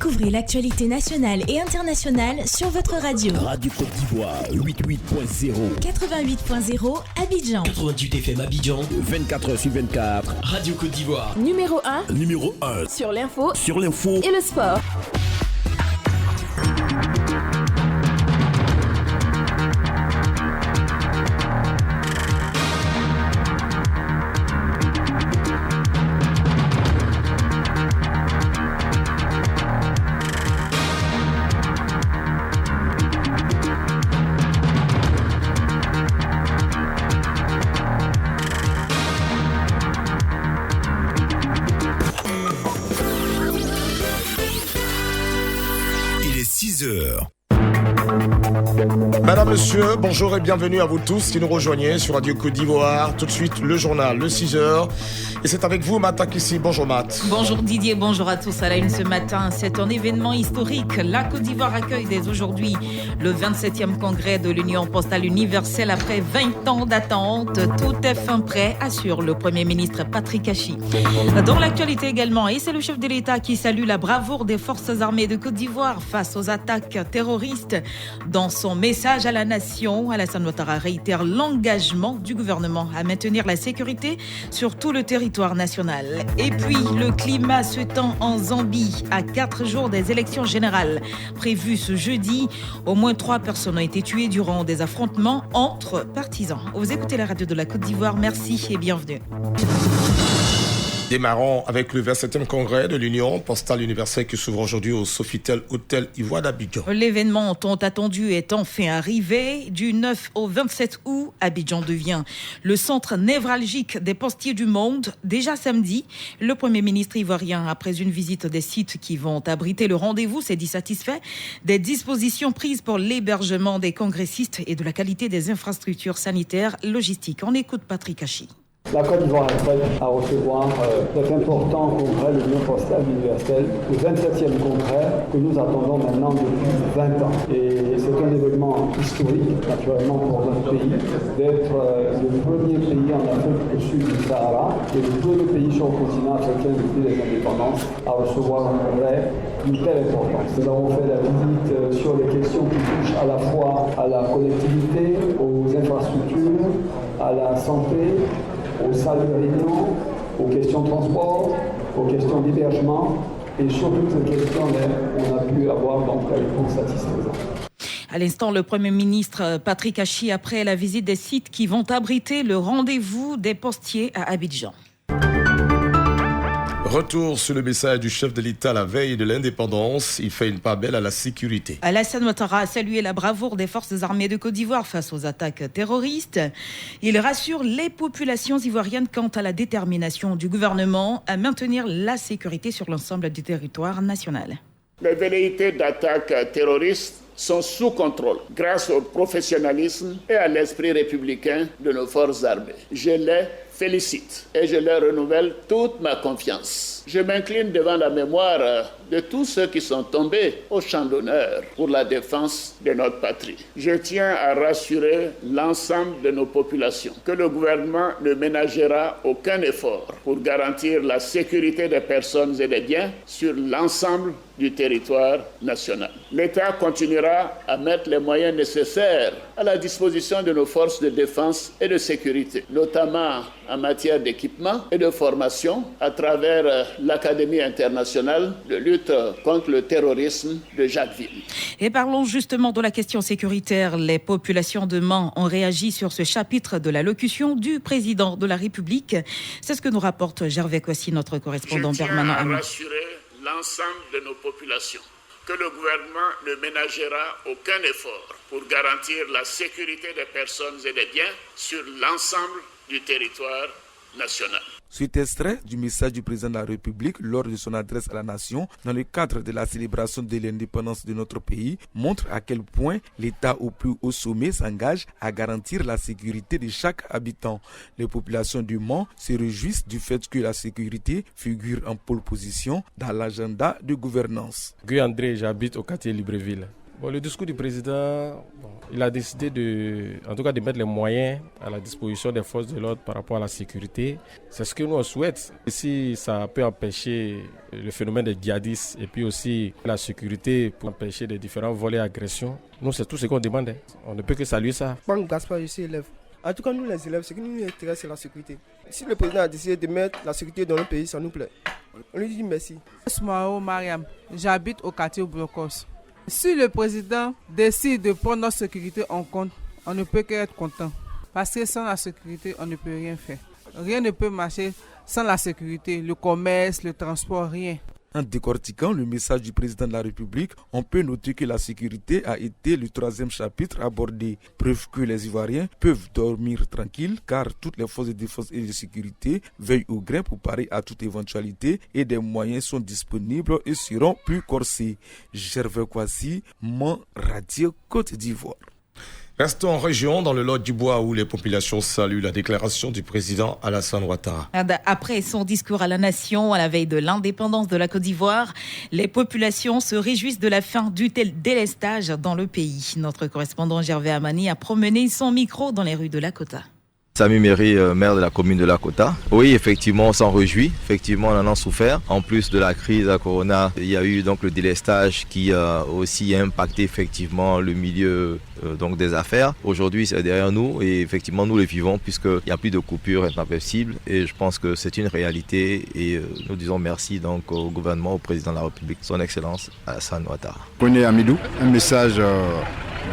Découvrez l'actualité nationale et internationale sur votre radio. Radio Côte d'Ivoire, 88.0. 88.0 Abidjan. 88 FM Abidjan. 24h/24. Radio Côte d'Ivoire. Numéro 1. Numéro 1. Sur l'info. Sur l'info. Et le sport. Madame, monsieur, bonjour et bienvenue à vous tous qui nous rejoignez sur Radio Côte d'Ivoire. Tout de suite, le journal, le 6h. Et c'est avec vous, Matt Akissi. Bonjour, Matt. Bonjour Didier, bonjour à tous. À la une ce matin, c'est un événement historique. La Côte d'Ivoire accueille dès aujourd'hui le 27e congrès de l'Union postale universelle après 20 ans d'attente. Tout est fin prêt, assure le Premier ministre Patrick Achi. Dans l'actualité également, et c'est le chef de l'État qui salue la bravoure des forces armées de Côte d'Ivoire face aux attaques terroristes. Dans son message à la nation, Alassane Ouattara réitère l'engagement du gouvernement à maintenir la sécurité sur tout le territoire national. Et puis, le climat se tend en Zambie à 4 jours des élections générales prévues ce jeudi. Au moins 3 personnes ont été tuées durant des affrontements entre partisans. Vous écoutez la radio de la Côte d'Ivoire. Merci et bienvenue. Démarrons avec le 27e congrès de l'Union postale universelle qui s'ouvre aujourd'hui au Sofitel Hôtel Ivoire d'Abidjan. L'événement tant attendu est enfin arrivé. Du 9 au 27 août, Abidjan devient le centre névralgique des postiers du monde. Déjà samedi, le Premier ministre ivoirien, après une visite des sites qui vont abriter le rendez-vous, s'est dit satisfait des dispositions prises pour l'hébergement des congressistes et de la qualité des infrastructures sanitaires logistiques. On écoute Patrick Achi. La Côte d'Ivoire est prête à recevoir cet important congrès de l'Union postale universelle, le 27e congrès que nous attendons maintenant depuis 20 ans. Et c'est un événement historique, naturellement, pour notre pays, d'être le premier pays en Afrique au sud du Sahara et le premier pays sur le continent africain depuis les indépendances à recevoir un congrès d'une telle importance. Nous avons fait la visite sur les questions qui touchent à la fois à la connectivité, aux infrastructures, à la santé, aux salles de réunion, aux questions de transport, aux questions d'hébergement et sur toutes ces questions-là, on a pu avoir donc une réponse satisfaisante. À l'instant, le Premier ministre Patrick Achi après la visite des sites qui vont abriter le rendez-vous des postiers à Abidjan. Retour sur le message du chef de l'État la veille de l'indépendance. Il fait une part belle à la sécurité. Alassane Ouattara a salué la bravoure des forces armées de Côte d'Ivoire face aux attaques terroristes. Il rassure les populations ivoiriennes quant à la détermination du gouvernement à maintenir la sécurité sur l'ensemble du territoire national. Les velléités d'attaques terroristes sont sous contrôle grâce au professionnalisme et à l'esprit républicain de nos forces armées. Je les félicite et je leur renouvelle toute ma confiance. Je m'incline devant la mémoire de tous ceux qui sont tombés au champ d'honneur pour la défense de notre patrie. Je tiens à rassurer l'ensemble de nos populations que le gouvernement ne ménagera aucun effort pour garantir la sécurité des personnes et des biens sur l'ensemble du territoire national. L'État continuera à mettre les moyens nécessaires à la disposition de nos forces de défense et de sécurité, notamment en matière d'équipement et de formation à travers l'Académie internationale de lutte contre le terrorisme de Jacquesville. Et parlons justement de la question sécuritaire. Les populations de Mans ont réagi sur ce chapitre de l'allocution du président de la République. C'est ce que nous rapporte Gervais Kouassi, notre correspondant permanent. Je tiens à rassurer l'ensemble de nos populations que le gouvernement ne ménagera aucun effort pour garantir la sécurité des personnes et des biens sur l'ensemble du territoire national. Cet extrait du message du président de la République lors de son adresse à la nation dans le cadre de la célébration de l'indépendance de notre pays montre à quel point l'État au plus haut sommet s'engage à garantir la sécurité de chaque habitant. Les populations du Mans se réjouissent du fait que la sécurité figure en pole position dans l'agenda de gouvernance. Guy André, j'habite au quartier Libreville. Le discours du président, il a décidé de mettre les moyens à la disposition des forces de l'ordre par rapport à la sécurité. C'est ce que nous on souhaite. Si ça peut empêcher le phénomène des djihadistes et puis aussi la sécurité pour empêcher les différents volets et agressions, nous c'est tout ce qu'on demande. On ne peut que saluer ça. Banque Gaspard, je suis élève. En tout cas, nous les élèves, ce qui nous intéresse, c'est la sécurité. Si le président a décidé de mettre la sécurité dans le pays, ça nous plaît. On lui dit merci. Smao Mariam, j'habite au quartier Brocos. Si le président décide de prendre notre sécurité en compte, on ne peut qu'être content. Parce que sans la sécurité, on ne peut rien faire. Rien ne peut marcher sans la sécurité, le commerce, le transport, rien. En décortiquant le message du président de la République, on peut noter que la sécurité a été le 3e chapitre abordé. Preuve que les Ivoiriens peuvent dormir tranquilles car toutes les forces de défense et de sécurité veillent au grain pour parer à toute éventualité et des moyens sont disponibles et seront plus corsés. Gervais Kwasi, Mon Radio Côte d'Ivoire. Restons en région, dans le Lot-du-Bois, où les populations saluent la déclaration du président Alassane Ouattara. Après son discours à la nation à la veille de l'indépendance de la Côte d'Ivoire, les populations se réjouissent de la fin du délestage dans le pays. Notre correspondant Gervais Amani a promené son micro dans les rues de Lakota. Samy Méry, maire de la commune de Lakota. Oui, effectivement, on s'en réjouit. Effectivement, on en a souffert. En plus de la crise à Corona, il y a eu donc le délestage qui a aussi impacté effectivement le milieu donc des affaires. Aujourd'hui, c'est derrière nous et effectivement, nous le vivons puisqu'il n'y a plus de coupure intempestible et je pense que c'est une réalité et nous disons merci donc au gouvernement, au président de la République, son Excellence Alassane Ouattara. Koné Amidou, un message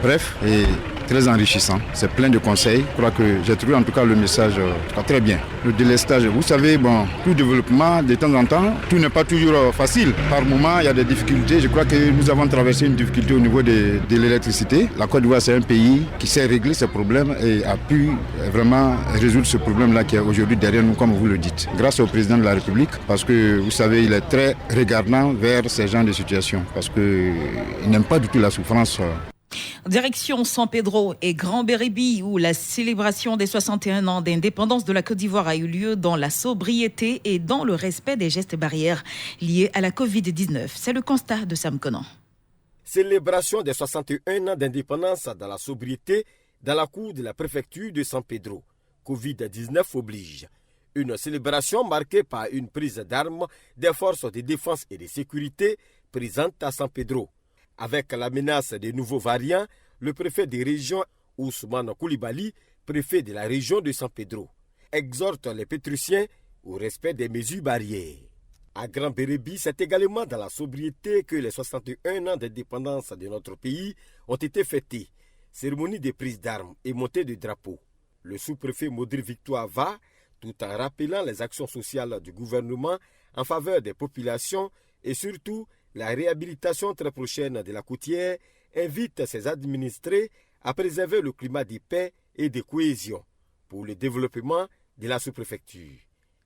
bref et très enrichissant. C'est plein de conseils. Je crois que j'ai trouvé en tout cas le message très bien. Le délestage, vous savez, tout développement, de temps en temps, tout n'est pas toujours facile. Par moment, il y a des difficultés. Je crois que nous avons traversé une difficulté au niveau de l'électricité. La Côte d'Ivoire, c'est un pays qui sait régler ces problèmes et a pu vraiment résoudre ce problème-là qui est aujourd'hui derrière nous, comme vous le dites. Grâce au président de la République, parce que vous savez, il est très regardant vers ces genres de situations, parce qu'il n'aime pas du tout la souffrance. Direction San Pedro et Grand Béribi, où la célébration des 61 ans d'indépendance de la Côte d'Ivoire a eu lieu dans la sobriété et dans le respect des gestes barrières liés à la Covid-19. C'est le constat de Sam Conan. Célébration des 61 ans d'indépendance dans la sobriété dans la cour de la préfecture de San Pedro. Covid-19 oblige. Une célébration marquée par une prise d'armes des forces de défense et de sécurité présentes à San Pedro. Avec la menace des nouveaux variants, le préfet des régions, Ousmane Koulibaly, préfet de la région de San Pedro, exhorte les Pétrusiens au respect des mesures barrières. À Grand Béribi, c'est également dans la sobriété que les 61 ans d'indépendance de notre pays ont été fêtés. Cérémonie de prise d'armes et montée de drapeaux. Le sous-préfet Maudry Victoire va, tout en rappelant les actions sociales du gouvernement en faveur des populations et surtout la réhabilitation très prochaine de la côtière, invite ses administrés à préserver le climat de paix et de cohésion pour le développement de la sous-préfecture.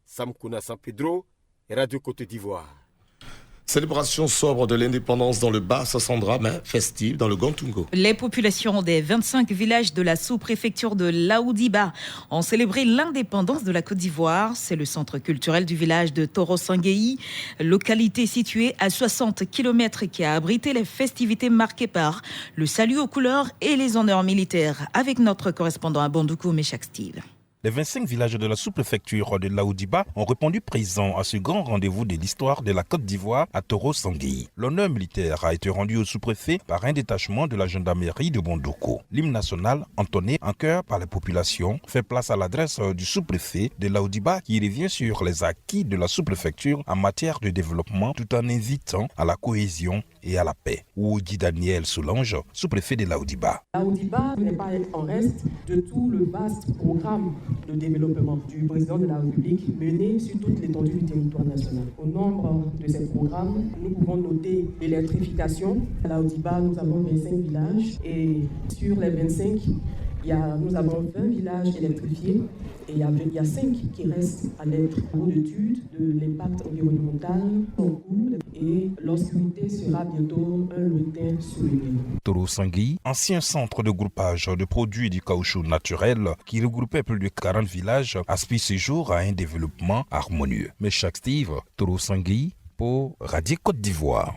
Sam Kouna San Pedro, Radio Côte d'Ivoire. Célébration sobre de l'indépendance dans le Bas-Sassandra, mais festive dans le Gontungo. Les populations des 25 villages de la sous-préfecture de Laoudiba ont célébré l'indépendance de la Côte d'Ivoire. C'est le centre culturel du village de Toro-Sangueï, localité située à 60 km qui a abrité les festivités marquées par le salut aux couleurs et les honneurs militaires. Avec notre correspondant à Bandoukou, Méchak Steve. Les 25 villages de la sous-préfecture de Laoudiba ont répondu présents à ce grand rendez-vous de l'histoire de la Côte d'Ivoire à Toro-Sangueï. L'honneur militaire a été rendu au sous-préfet par un détachement de la gendarmerie de Bondoko. L'hymne national, entonné en chœur par les populations, fait place à l'adresse du sous-préfet de Laoudiba qui revient sur les acquis de la sous-préfecture en matière de développement tout en invitant à la cohésion et à la paix. Oudi Daniel Soulange, sous-préfet de Laoudiba. Laoudiba n'est pas en reste de tout le vaste programme de développement du président de la République mené sur toute l'étendue du territoire national. Au nombre de ces programmes, nous pouvons noter l'électrification. À Laoudiba, nous avons 25 villages et sur les 25, nous avons 20 villages électrifiés et il y a 5 qui restent à l'être pour l'étude de l'impact environnemental en cours et l'obscurité sera bientôt un lointain souvenir. Toro-Sangueï, ancien centre de groupage de produits du caoutchouc naturel qui regroupait plus de 40 villages, aspire ce jour à un développement harmonieux. Mais chaque Steve, Toro-Sangueï pour Radio Côte d'Ivoire.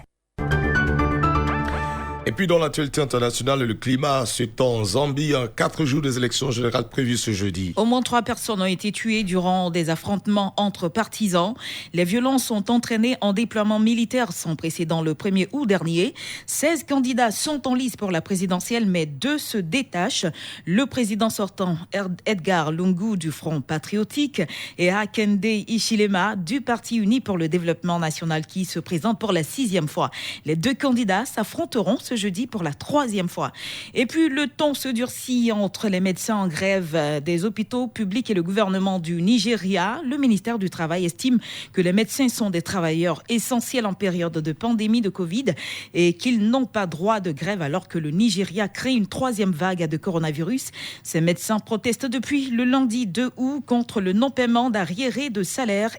Et puis dans l'actualité internationale, le climat se tend en Zambie à 4 jours des élections générales prévues ce jeudi. Au moins 3 personnes ont été tuées durant des affrontements entre partisans. Les violences ont entraîné un déploiement militaire sans précédent le 1er août dernier. 16 candidats sont en lice pour la présidentielle, mais 2 se détachent. Le président sortant, Edgar Lungu du Front patriotique, et Hakainde Hichilema du Parti uni pour le développement national qui se présente pour la 6e fois. Les 2 candidats s'affronteront ce jeudi pour la 3e fois. Et puis le ton se durcit entre les médecins en grève des hôpitaux publics et le gouvernement du Nigeria. Le ministère du Travail estime que les médecins sont des travailleurs essentiels en période de pandémie de Covid et qu'ils n'ont pas droit de grève alors que le Nigeria crée une 3e vague de coronavirus. Ces médecins protestent depuis le lundi 2 août contre le non-paiement d'arriérés de salaire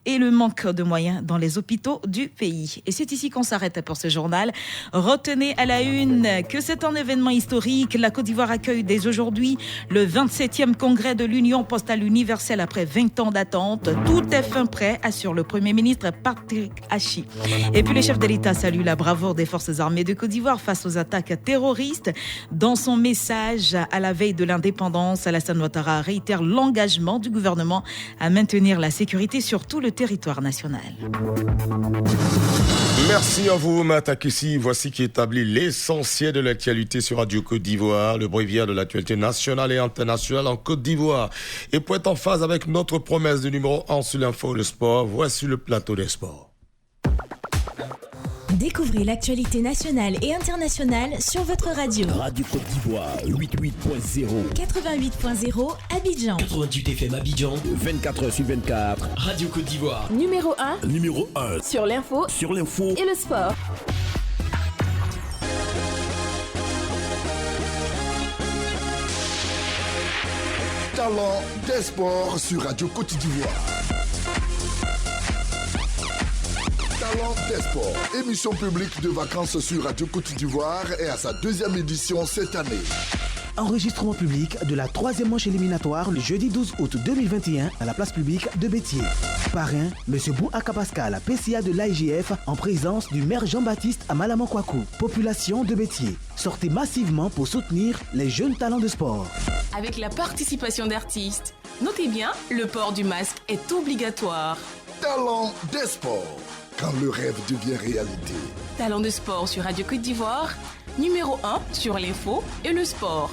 et le manque de moyens dans les hôpitaux du pays. Et c'est ici qu'on s'arrête pour ce journal. Retenez à la une que c'est un événement historique. La Côte d'Ivoire accueille dès aujourd'hui le 27e congrès de l'Union postale universelle après 20 ans d'attente. Tout est fin prêt, assure le Premier ministre Patrick Achi. Et puis le chef de l'État salue la bravoure des forces armées de Côte d'Ivoire face aux attaques terroristes. Dans son message à la veille de l'indépendance, Alassane Ouattara réitère l'engagement du gouvernement à maintenir la sécurité sur tout le territoire national. Merci à vous, Matakissi. Voici qui établit l'essentiel de l'actualité sur Radio Côte d'Ivoire, le bréviaire de l'actualité nationale et internationale en Côte d'Ivoire. Et pour être en phase avec notre promesse de numéro 1 sur l'info et le sport, voici le plateau des sports. Découvrez l'actualité nationale et internationale sur votre radio. Radio Côte d'Ivoire, 88.0. 88.0 Abidjan. 88 FM Abidjan, 24h sur 24. Radio Côte d'Ivoire. Numéro 1. Numéro 1. Sur l'info. Sur l'info. Et le sport. Talent des sports sur Radio Côte d'Ivoire. Talent des sports, émission publique de vacances sur Radio Côte d'Ivoire est à sa 2e édition cette année. Enregistrement public de la 3e manche éliminatoire le jeudi 12 août 2021 à la place publique de Béthier. Parrain, M. Bouaka Pascal, PCA de l'AIGF, en présence du maire Jean-Baptiste Amalaman-Kwaku. Population de Béthier, sortez massivement pour soutenir les jeunes talents de sport. Avec la participation d'artistes, notez bien, le port du masque est obligatoire. Talent des sports, quand le rêve devient réalité. Talent de sport sur Radio Côte d'Ivoire, numéro 1 sur l'info et le sport.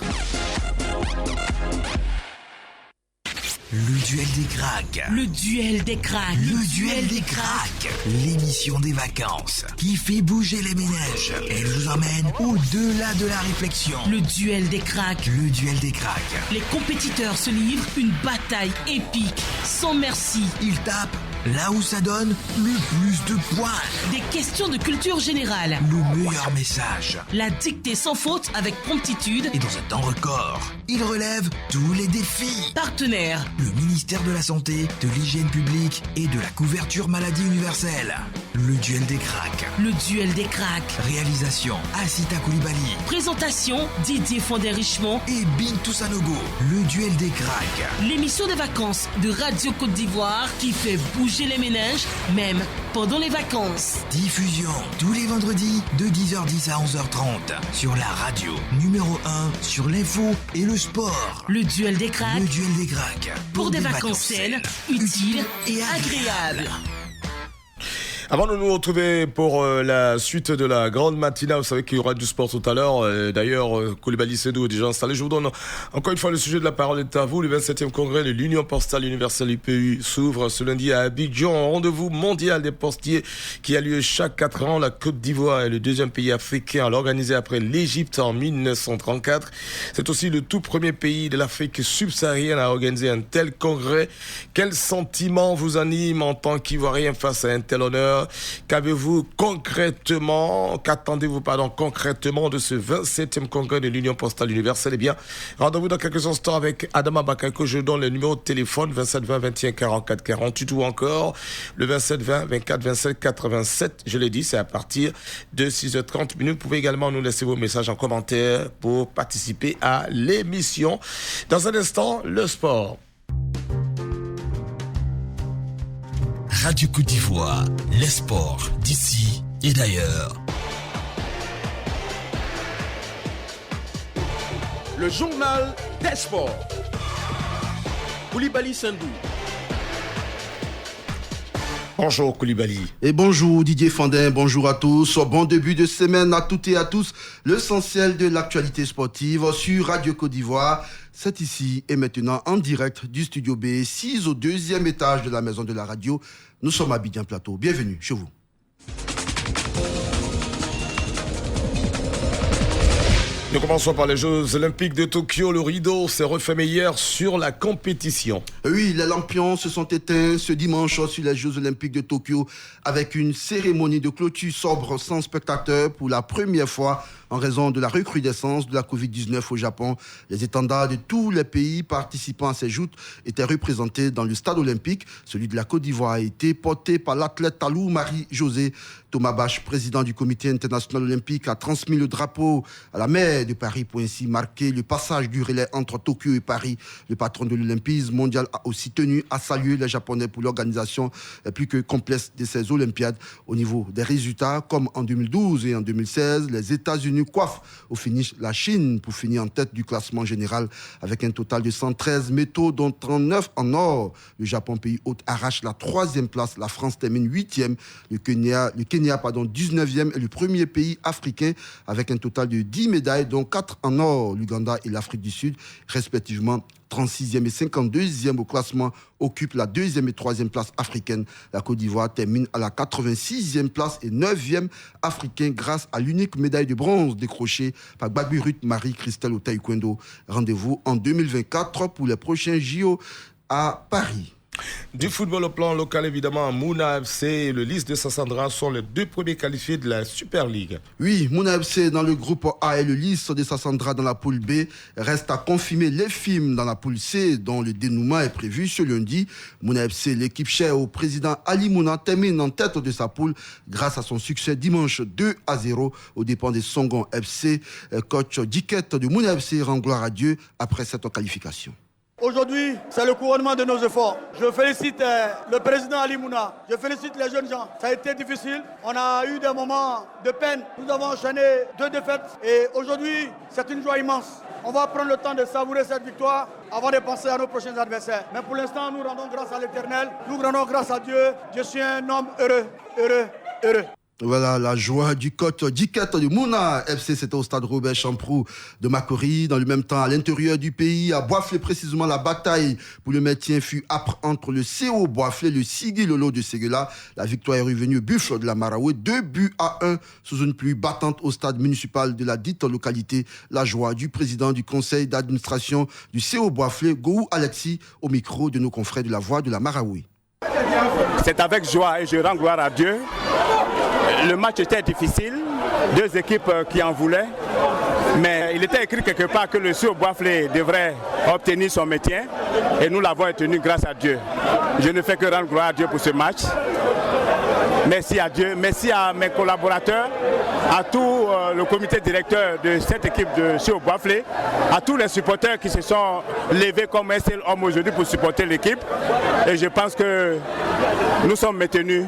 Le duel des cracks. Le duel des cracks. Le duel des cracks. L'émission des vacances qui fait bouger les ménages. Elle vous emmène au-delà de la réflexion. Le duel des cracks. Le duel des cracks. Les compétiteurs se livrent une bataille épique, sans merci. Ils tapent là où ça donne le plus de points. Des questions de culture générale. Le meilleur message. La dictée sans faute avec promptitude. Et dans un temps record, ils relèvent tous les défis. Partenaires. Le ministère de la Santé, de l'Hygiène publique et de la couverture maladie universelle. Le duel des cracks. Le duel des cracks. Réalisation, Assita Koulibaly. Présentation, Didier Fondé-Richemont et Bintou Sanogo. Le duel des cracks. L'émission des vacances de Radio Côte d'Ivoire qui fait bouger les ménages, même pendant les vacances. Diffusion tous les vendredis de 10h10 à 11h30 sur la radio numéro 1 sur l'info et le sport. Le duel des cracks. Le duel des cracks. Pour des vacances saines, utiles et agréables. Avant de nous retrouver pour la suite de la grande matinale, vous savez qu'il y aura du sport tout à l'heure. D'ailleurs, Koulibaly Sédou est déjà installé. Je vous donne encore une fois le sujet de la parole est à vous. Le 27e congrès de l'Union postale universelle IPU s'ouvre ce lundi à Abidjan. Rendez-vous mondial des postiers qui a lieu chaque 4 ans. La Côte d'Ivoire est le 2e pays africain à l'organiser après l'Égypte en 1934. C'est aussi le tout premier pays de l'Afrique subsaharienne à organiser un tel congrès. Quel sentiment vous anime en tant qu'Ivoirien face à un tel honneur? Qu'attendez-vous concrètement de ce 27e congrès de l'Union postale universelle? Eh bien, rendez-vous dans quelques instants avec Adama Bakayoko. Je donne le numéro de téléphone 27 20 21 44 48 ou encore le 27 20 24 27 87. Je l'ai dit, c'est à partir de 6h30 minutes. Vous pouvez également nous laisser vos messages en commentaire pour participer à l'émission. Dans un instant, le sport. Radio Côte d'Ivoire, les sports d'ici et d'ailleurs. le journal des sports. Koulibaly Sendou. Bonjour Koulibaly. Et bonjour Didier Fandin, bonjour à tous. Bon début de semaine à toutes et à tous. L'essentiel de l'actualité sportive sur Radio Côte d'Ivoire. C'est ici et maintenant en direct du studio B, 6 au 2e étage de la maison de la radio. Nous sommes à Abidjan Plateau. Bienvenue chez vous. Nous commençons par les Jeux Olympiques de Tokyo. Le rideau s'est refermé hier sur la compétition. Oui, les lampions se sont éteints ce dimanche sur les Jeux Olympiques de Tokyo avec une cérémonie de clôture sobre sans spectateurs pour la première fois en raison de la recrudescence de la Covid-19 au Japon. Les étendards de tous les pays participant à ces joutes étaient représentés dans le stade olympique. Celui de la Côte d'Ivoire a été porté par l'athlète Talou Marie-José. Thomas Bach, président du comité international olympique, a transmis le drapeau à la maire de Paris pour ainsi marquer le passage du relais entre Tokyo et Paris. Le patron de l'Olympisme mondial a aussi tenu à saluer les Japonais pour l'organisation plus que complexe de ces Olympiades. Au niveau des résultats, comme en 2012 et en 2016, les États-Unis coiffent au finish la Chine pour finir en tête du classement général avec un total de 113 métaux, dont 39 en or. Le Japon, pays hôte, arrache la 3e place. La France termine 8e. Le Kenya, 19e, est le premier pays africain avec un total de 10 médailles, dont 4 en or. L'Ouganda et l'Afrique du Sud, respectivement 36e et 52e au classement, occupent la 2e et 3e place africaine. La Côte d'Ivoire termine à la 86e place et 9e africain grâce à l'unique médaille de bronze décrochée par Gbagbi Marie-Christelle au taekwondo. Rendez-vous en 2024 pour les prochains JO à Paris. Du football au plan local, évidemment, Mouna FC et le Lys de Sassandra sont les deux premiers qualifiés de la Super League. Oui, Mouna FC dans le groupe A et le Lys de Sassandra dans la poule B. Reste à confirmer les films dans la poule C, dont le dénouement est prévu ce lundi. Mouna FC, l'équipe chère au président Ali Mouna, termine en tête de sa poule grâce à son succès dimanche 2-0 aux dépens des Songon FC. Coach Diquette de Mouna FC rend gloire à Dieu après cette qualification. Aujourd'hui, c'est le couronnement de nos efforts. Je félicite le président Ali Mouna, je félicite les jeunes gens. Ça a été difficile, on a eu des moments de peine. Nous avons enchaîné 2 défaites et aujourd'hui, c'est une joie immense. On va prendre le temps de savourer cette victoire avant de penser à nos prochains adversaires. Mais pour l'instant, nous rendons grâce à l'Éternel, nous rendons grâce à Dieu. Je suis un homme heureux, heureux, heureux. Voilà la joie du coach Diquette de Mouna FC. C'était au stade Robert Champrou de Makori. Dans le même temps, à l'intérieur du pays, à Boisflé précisément, la bataille pour le maintien fut âpre entre le CO Boisflé et le Sigui Lolo de Séguéla. La victoire est revenue au buffle de la Maraoué, 2-1 sous une pluie battante au stade municipal de la dite localité. La joie du président du conseil d'administration du CO Boisflé, Gou Alexis, au micro de nos confrères de la Voix de la Maraoué. C'est avec joie et je rends gloire à Dieu. Le match était difficile, 2 équipes qui en voulaient, mais il était écrit quelque part que le CO Boisflé devrait obtenir son maintien et nous l'avons obtenu grâce à Dieu. Je ne fais que rendre gloire à Dieu pour ce match. Merci à Dieu, merci à mes collaborateurs, à tout le comité directeur de cette équipe de CO Boisflé, à tous les supporters qui se sont levés comme un seul homme aujourd'hui pour supporter l'équipe. Et je pense que nous sommes maintenus.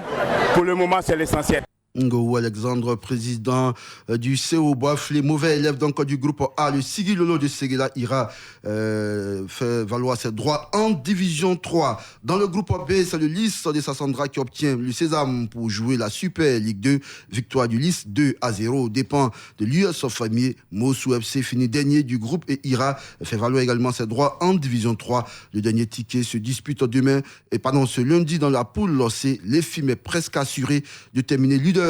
Pour le moment, c'est l'essentiel. Ngou Alexandre, président du CO Boisflé, mauvais élève donc du groupe A, le Sigui Lolo de Séguéla ira faire valoir ses droits en division 3. Dans le groupe B, c'est le Lys de Sassandra qui obtient le sésame pour jouer la Super Ligue 2. Victoire du Lys 2-0 aux dépens de l'US Famille. Mossou FC finit dernier du groupe et ira faire valoir également ses droits en division 3. Le dernier ticket se dispute demain et pendant ce lundi dans la poule C. L'EFIM est presque assuré de terminer leader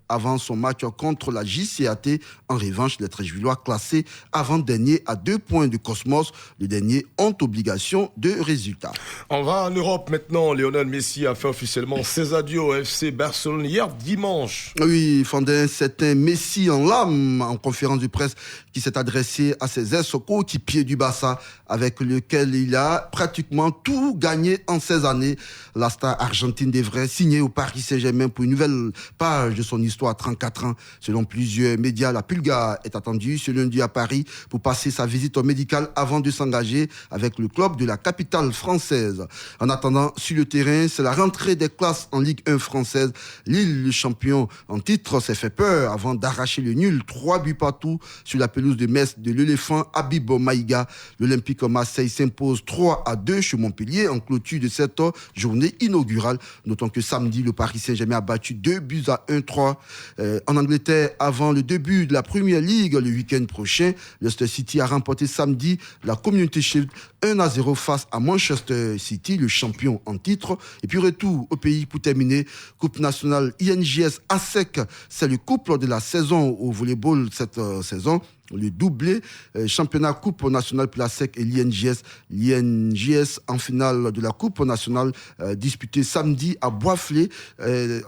avant son match contre la JCAT. En revanche, les Tréjuvillois classés avant-dernier à 2 points de Cosmos. Les derniers ont obligation de résultat. On va en Europe maintenant. Lionel Messi a fait officiellement ses adieux au FC Barcelone hier dimanche. Oui, Fandin, c'est un Messi en l'âme en conférence de presse qui s'est adressé à ses ex-coéquipiers du Barça avec lequel il a pratiquement tout gagné en 16 années. La star argentine devrait signer au Paris Saint-Germain pour une nouvelle page page de son histoire à 34 ans. Selon plusieurs médias, la Pulga est attendue ce lundi à Paris pour passer sa visite médicale avant de s'engager avec le club de la capitale française. En attendant, sur le terrain, c'est la rentrée des classes en Ligue 1 française. Lille, le champion en titre, s'est fait peur avant d'arracher le nul 3-2 sur la pelouse de Metz de l'éléphant Habib Maïga. L'Olympique Marseille s'impose 3-2 chez Montpellier en clôture de cette journée inaugurale. Notons que samedi, le Paris Saint-Germain a battu 2-1-3 en Angleterre avant le début de la Premier League le week-end prochain. Leicester City a remporté samedi la Community Shield 1-0 face à Manchester City, le champion en titre. Et puis retour au pays pour terminer. Coupe nationale INJS ASEC, c'est le couple de la saison au volleyball cette saison. Le doublé, championnat Coupe nationale pour la SEC et l'INJS. L'INJS en finale de la Coupe nationale disputée samedi à Boisflé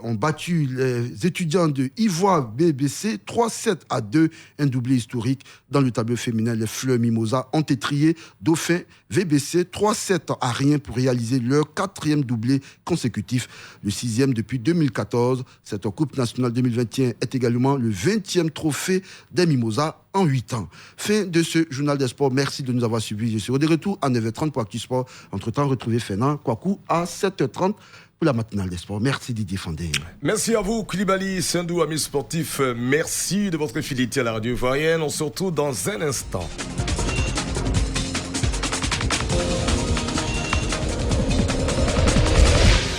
ont battu les étudiants de Ivoire BBC 3-7-2, un doublé historique. Dans le tableau féminin, les Fleurs Mimosa ont étrié Dauphin VBC 3-7-0 pour réaliser leur 4e doublé consécutif, le 6e depuis 2014. Cette Coupe nationale 2021 est également le 20e trophée des Mimosas en 8 ans. Fin de ce journal des sports. Merci de nous avoir suivis. Je serai de retour à 9h30 pour ActuSport. Entre-temps, retrouvez Fernand Kouakou à 7h30 pour la matinale des sports. Merci Didier Fandé. Merci à vous, Koulibaly, Sindou, amis sportifs. Merci de votre fidélité à la radio ivoirienne. On se retrouve dans un instant.